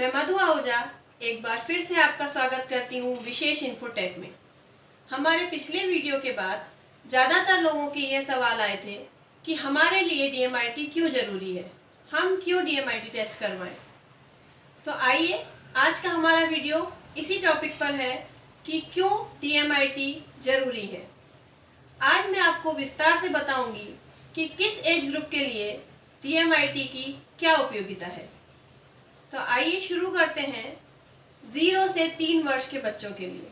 मैं मधु आहूजा एक बार फिर से आपका स्वागत करती हूँ विशेष इन्फोटेक में। हमारे पिछले वीडियो के बाद ज़्यादातर लोगों के ये सवाल आए थे कि हमारे लिए DMIT क्यों ज़रूरी है, हम क्यों DMIT टेस्ट करवाएं। तो आइए आज का हमारा वीडियो इसी टॉपिक पर है कि क्यों DMIT ज़रूरी है। आज मैं आपको विस्तार से बताऊंगी कि किस एज ग्रुप के लिए DMIT की क्या उपयोगिता है। तो आइए शुरू करते हैं 0 से 3 वर्ष के बच्चों के लिए।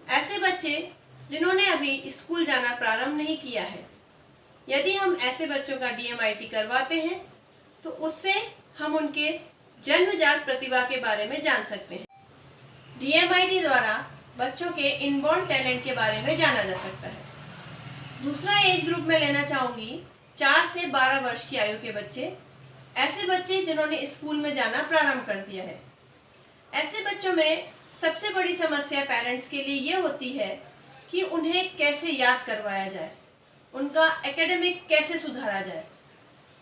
ऐसे बच्चे जिन्होंने अभी स्कूल जाना प्रारंभ नहीं किया है, यदि हम ऐसे बच्चों का DMIT करवाते हैं तो उससे हम उनके जन्मजात प्रतिभा के बारे में जान सकते हैं। DMIT द्वारा बच्चों के इनबॉर्न टैलेंट के बारे में जाना जा सकता है। दूसरा एज ग्रुप में लेना चाहूँगी 4 से 12 वर्ष की आयु के बच्चे, ऐसे बच्चे जिन्होंने स्कूल में जाना प्रारंभ कर दिया है। ऐसे बच्चों में सबसे बड़ी समस्या पेरेंट्स के लिए ये होती है कि उन्हें कैसे याद करवाया जाए, उनका एकेडमिक कैसे सुधारा जाए।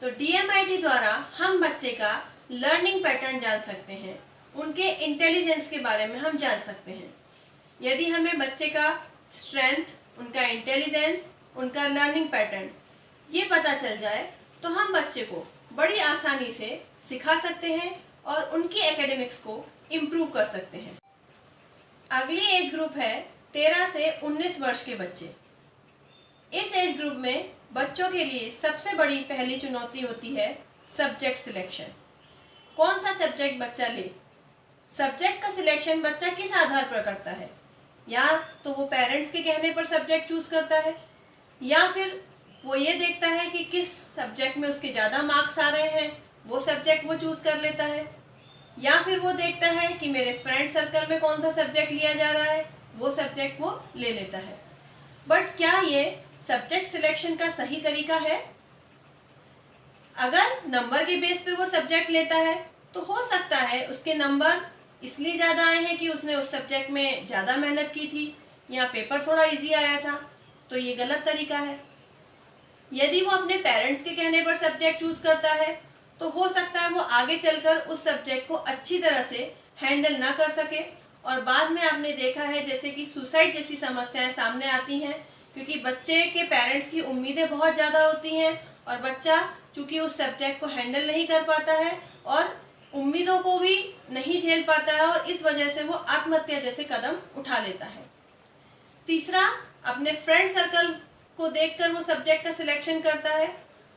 तो DMIT द्वारा हम बच्चे का लर्निंग पैटर्न जान सकते हैं, उनके इंटेलिजेंस के बारे में हम जान सकते हैं। यदि हमें बच्चे का स्ट्रेंथ, उनका इंटेलिजेंस, उनका लर्निंग पैटर्न ये पता चल जाए तो हम बच्चे को बड़ी आसानी से सिखा सकते हैं और उनकी एकेडमिक्स को इम्प्रूव कर सकते हैं। अगली एज ग्रुप है 13 से 19 वर्ष के बच्चे। इस एज ग्रुप में बच्चों के लिए सबसे बड़ी पहली चुनौती होती है सब्जेक्ट सिलेक्शन। कौन सा सब्जेक्ट बच्चा ले। सब्जेक्ट का सिलेक्शन बच्चा किस आधार पर करता है, या तो वो पेरेंट्स के कहने पर सब्जेक्ट चूज करता है, या फिर वो ये देखता है कि किस सब्जेक्ट में उसके ज़्यादा मार्क्स आ रहे हैं, वो सब्जेक्ट वो चूज कर लेता है, या फिर वो देखता है कि मेरे फ्रेंड सर्कल में कौन सा सब्जेक्ट लिया जा रहा है, वो सब्जेक्ट वो ले लेता है। बट क्या ये सब्जेक्ट सिलेक्शन का सही तरीका है? अगर नंबर के बेस पे वो सब्जेक्ट लेता है तो हो सकता है उसके नंबर इसलिए ज़्यादा आए हैं कि उसने उस सब्जेक्ट में ज़्यादा मेहनत की थी या पेपर थोड़ा इजी आया था, तो ये गलत तरीका है। यदि वो अपने पेरेंट्स के कहने पर सब्जेक्ट चूज करता है तो हो सकता है वो आगे चलकर उस सब्जेक्ट को अच्छी तरह से हैंडल ना कर सके, और बाद में आपने देखा है जैसे कि सुसाइड जैसी समस्याएं सामने आती हैं, क्योंकि बच्चे के पेरेंट्स की उम्मीदें बहुत ज़्यादा होती हैं और बच्चा चूँकि उस सब्जेक्ट को हैंडल नहीं कर पाता है और उम्मीदों को भी नहीं झेल पाता है, और इस वजह से वो आत्महत्या जैसे कदम उठा लेता है। तीसरा, अपने फ्रेंड सर्कल को देखकर वो सब्जेक्ट का सिलेक्शन करता है।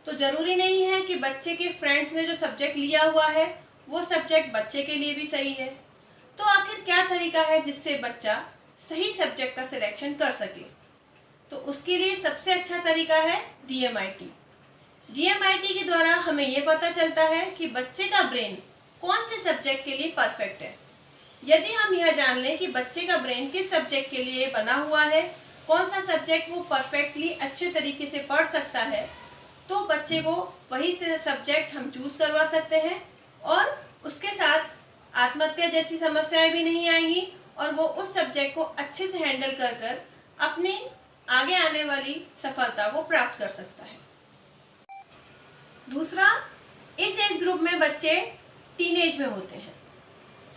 तो ज़रूरी नहीं है कि बच्चे के फ्रेंड्स ने जो सब्जेक्ट लिया हुआ है वो सब्जेक्ट बच्चे के लिए भी सही है। तो आखिर क्या तरीका है जिससे बच्चा सही सब्जेक्ट का सिलेक्शन कर सके? तो उसके लिए सबसे अच्छा तरीका है DMIT। DMIT के द्वारा हमें ये पता चलता है कि बच्चे का ब्रेन कौन से सब्जेक्ट के लिए परफेक्ट है। यदि हम यह जान लें कि बच्चे का ब्रेन किस सब्जेक्ट के लिए बना हुआ है, कौन सा सब्जेक्ट वो परफेक्टली अच्छे तरीके से पढ़ सकता है, तो बच्चे को वही से सब्जेक्ट हम चूज करवा सकते हैं और उसके साथ आत्महत्या जैसी समस्याएं भी नहीं आएंगी और वो उस सब्जेक्ट को अच्छे से हैंडल कर कर अपनी आगे आने वाली सफलता को प्राप्त कर सकता है। दूसरा, इस एज ग्रुप में बच्चे टीनेज में होते हैं,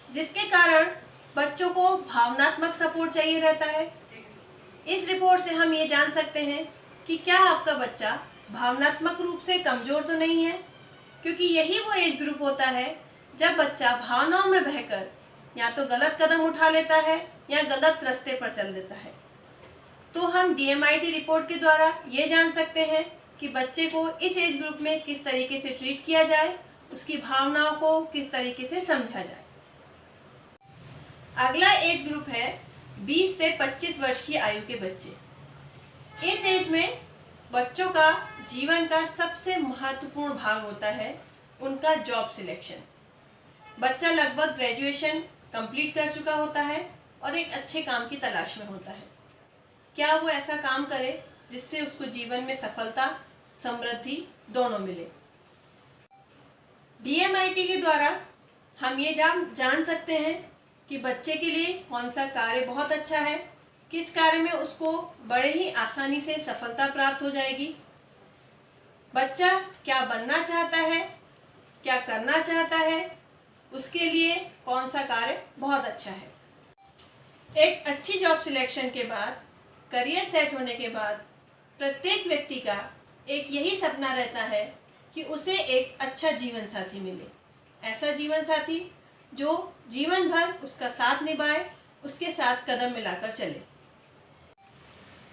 जिसके कारण बच्चों को भावनात्मक सपोर्ट चाहिए रहता है। इस रिपोर्ट से हम ये जान सकते हैं कि क्या आपका बच्चा भावनात्मक रूप से कमज़ोर तो नहीं है, क्योंकि यही वो एज ग्रुप होता है जब बच्चा भावनाओं में बहकर या तो गलत कदम उठा लेता है या गलत रास्ते पर चल देता है। तो हम DMIT रिपोर्ट के द्वारा ये जान सकते हैं कि बच्चे को इस एज ग्रुप में किस तरीके से ट्रीट किया जाए, उसकी भावनाओं को किस तरीके से समझा जाए। अगला एज ग्रुप है 20 से 25 वर्ष की आयु के बच्चे। इस एज में बच्चों का जीवन का सबसे महत्वपूर्ण भाग होता है उनका जॉब सिलेक्शन। बच्चा लगभग ग्रेजुएशन कंप्लीट कर चुका होता है और एक अच्छे काम की तलाश में होता है। क्या वो ऐसा काम करे जिससे उसको जीवन में सफलता, समृद्धि दोनों मिले। DMIT के द्वारा हम ये जान सकते हैं कि बच्चे के लिए कौन सा कार्य बहुत अच्छा है, किस कार्य में उसको बड़े ही आसानी से सफलता प्राप्त हो जाएगी। बच्चा क्या बनना चाहता है, क्या करना चाहता है, उसके लिए कौन सा कार्य बहुत अच्छा है। एक अच्छी जॉब सिलेक्शन के बाद, करियर सेट होने के बाद प्रत्येक व्यक्ति का एक यही सपना रहता है कि उसे एक अच्छा जीवन साथी मिले। ऐसा जीवन साथी जो जीवन भर उसका साथ निभाए, उसके साथ कदम मिलाकर चले।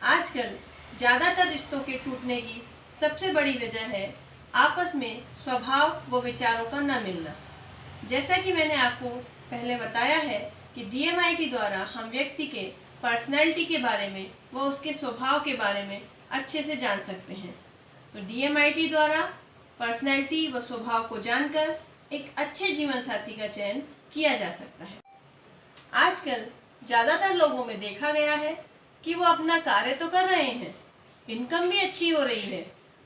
आजकल ज़्यादातर रिश्तों के टूटने की सबसे बड़ी वजह है आपस में स्वभाव व विचारों का न मिलना। जैसा कि मैंने आपको पहले बताया है कि DMIT द्वारा हम व्यक्ति के पर्सनैलिटी के बारे में व उसके स्वभाव के बारे में अच्छे से जान सकते हैं। तो DMIT द्वारा पर्सनैलिटी व स्वभाव को जानकर एक अच्छे जीवन साथी का चयन किया जा सकता है। आजकल ज़्यादातर लोगों में देखा गया है कि वो अपना कार्य तो कर रहे हैं, इनकम भी अच्छी हो रही है,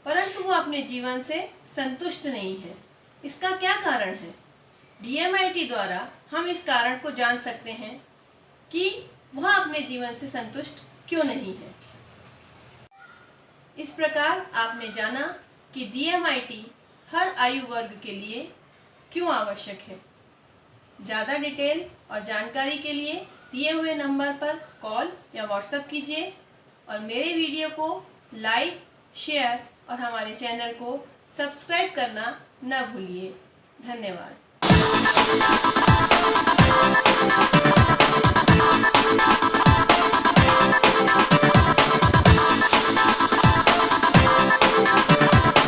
परंतु वो अपने जीवन से संतुष्ट नहीं है। इसका क्या कारण है? DMIT द्वारा हम इस कारण को जान सकते हैं कि वह अपने जीवन से संतुष्ट क्यों नहीं है। इस प्रकार आपने जाना कि DMIT हर आयु वर्ग के लिए क्यों आवश्यक है। ज़्यादा डिटेल और जानकारी के लिए दिए हुए नंबर पर कॉल या व्हाट्सएप कीजिए और मेरे वीडियो को लाइक, शेयर और हमारे चैनल को सब्सक्राइब करना न भूलिए। धन्यवाद।